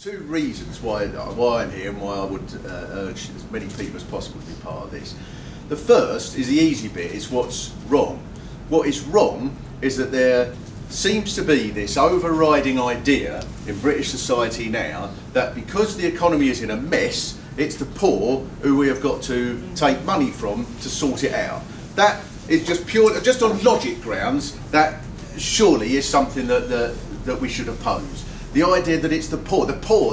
two reasons why I'm here and why I would urge as many people as possible to be part of this. The first is the easy bit, is what's wrong. What is wrong is that there seems to be this overriding idea in British society now that because the economy is in a mess, it's the poor who we have got to take money from to sort it out. That is just on logic grounds, that surely is something that we should oppose. The idea that it's the poor,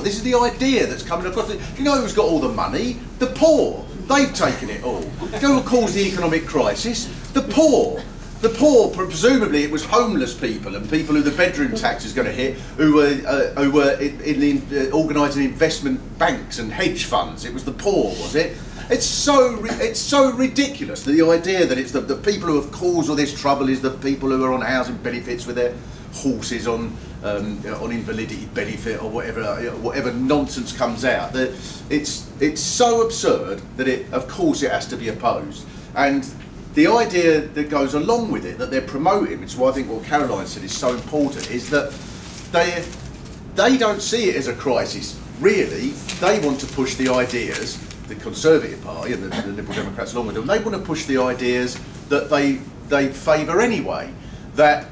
this is the idea that's coming across. You know who's got all the money? The poor. They've taken it all. You know who caused the economic crisis? The poor. The poor, presumably it was homeless people and people who the bedroom tax is going to hit, who were organising investment banks and hedge funds. It was the poor, was it? It's so ridiculous, the idea that it's the people who have caused all this trouble is the people who are on housing benefits with their horses on invalidity benefit or whatever nonsense comes out. It's so absurd that of course it has to be opposed. And the idea that goes along with it, that they're promoting, which is why I think what Caroline said is so important, is that they don't see it as a crisis, really. They want to push the ideas, the Conservative Party and the Liberal Democrats along with them, they want to push the ideas that they favour anyway, that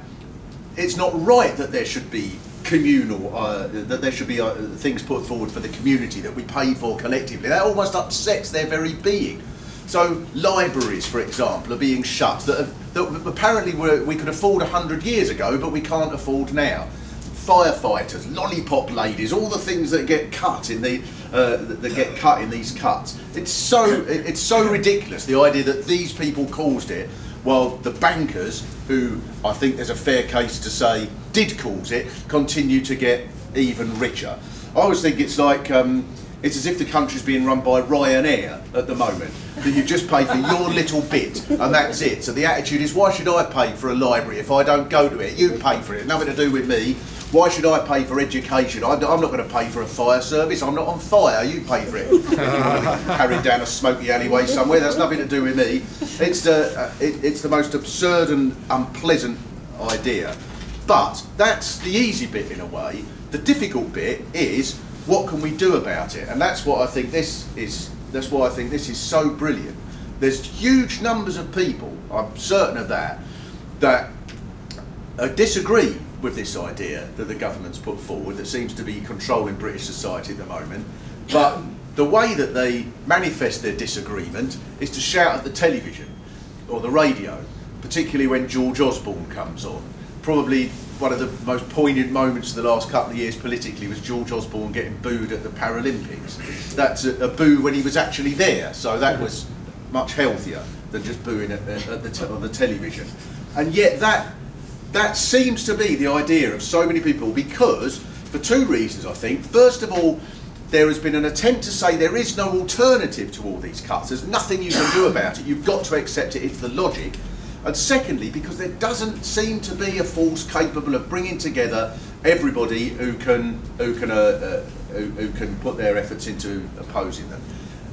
it's not right that there should be communal, that there should be things put forward for the community that we pay for collectively. That almost upsets their very being. So libraries, for example, are being shut that apparently we could afford 100 years ago, but we can't afford now. Firefighters, lollipop ladies, all the things that get cut in these cuts. It's so ridiculous, the idea that these people caused it, while the bankers, who I think there's a fair case to say did cause it, continue to get even richer. I always think it's like it's as if the country's being run by Ryanair at the moment, that you just pay for your little bit and that's it. So the attitude is, why should I pay for a library if I don't go to it? You pay for it, nothing to do with me. Why should I pay for education? I'm not going to pay for a fire service. I'm not on fire. You pay for it. Carried down a smoky alleyway somewhere. That's nothing to do with me. It's the most absurd and unpleasant idea. But that's the easy bit in a way. The difficult bit is, what can we do about it? And that's what I think this is. That's why I think this is so brilliant. There's huge numbers of people, I'm certain of that disagree with this idea that the government's put forward, that seems to be controlling British society at the moment. But the way that they manifest their disagreement is to shout at the television or the radio, particularly when George Osborne comes on. Probably one of the most poignant moments of the last couple of years politically was George Osborne getting booed at the Paralympics. That's a boo when he was actually there, so that was much healthier than just booing on the television. And yet that seems to be the idea of so many people, because, for two reasons I think. First of all, there has been an attempt to say there is no alternative to all these cuts. There's nothing you can do about it. You've got to accept it. It's the logic. And secondly, because there doesn't seem to be a force capable of bringing together everybody who can put their efforts into opposing them.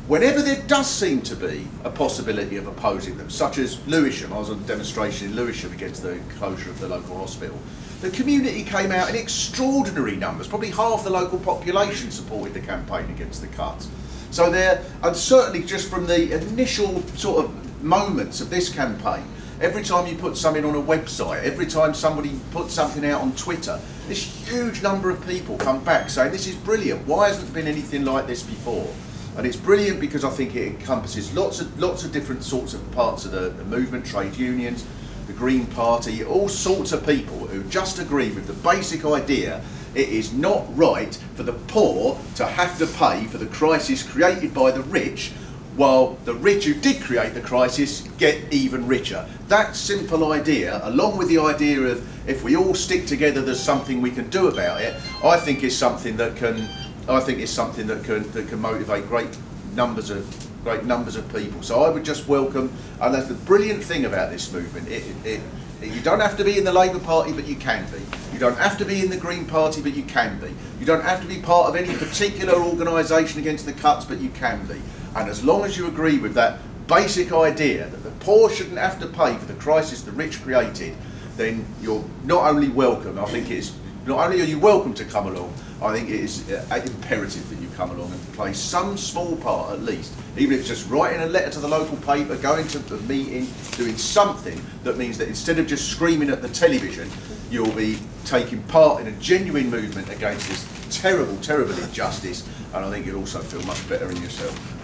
Whenever there does seem to be a possibility of opposing them, such as Lewisham, I was on a demonstration in Lewisham against the closure of the local hospital, the community came out in extraordinary numbers. Probably half the local population supported the campaign against the cuts. So there, and certainly just from the initial sort of moments of this campaign, every time you put something on a website, every time somebody puts something out on Twitter, this huge number of people come back saying, this is brilliant, why hasn't there been anything like this before? And it's brilliant because I think it encompasses lots of different sorts of parts of the movement, trade unions, the Green Party, all sorts of people who just agree with the basic idea it is not right for the poor to have to pay for the crisis created by the rich, while the rich who did create the crisis get even richer. That simple idea, along with the idea of if we all stick together there's something we can do about it, I think is something that can motivate great numbers of people. So I would just welcome, and that's the brilliant thing about this movement. You don't have to be in the Labour Party, but you can be. You don't have to be in the Green Party, but you can be. You don't have to be part of any particular organisation against the cuts, but you can be. And as long as you agree with that basic idea that the poor shouldn't have to pay for the crisis the rich created, then you're not only welcome, I think it's Not only are you welcome to come along, I think it is imperative that you come along and play some small part at least, even if it's just writing a letter to the local paper, going to the meeting, doing something that means that instead of just screaming at the television, you'll be taking part in a genuine movement against this terrible, terrible injustice, and I think you'll also feel much better in yourself.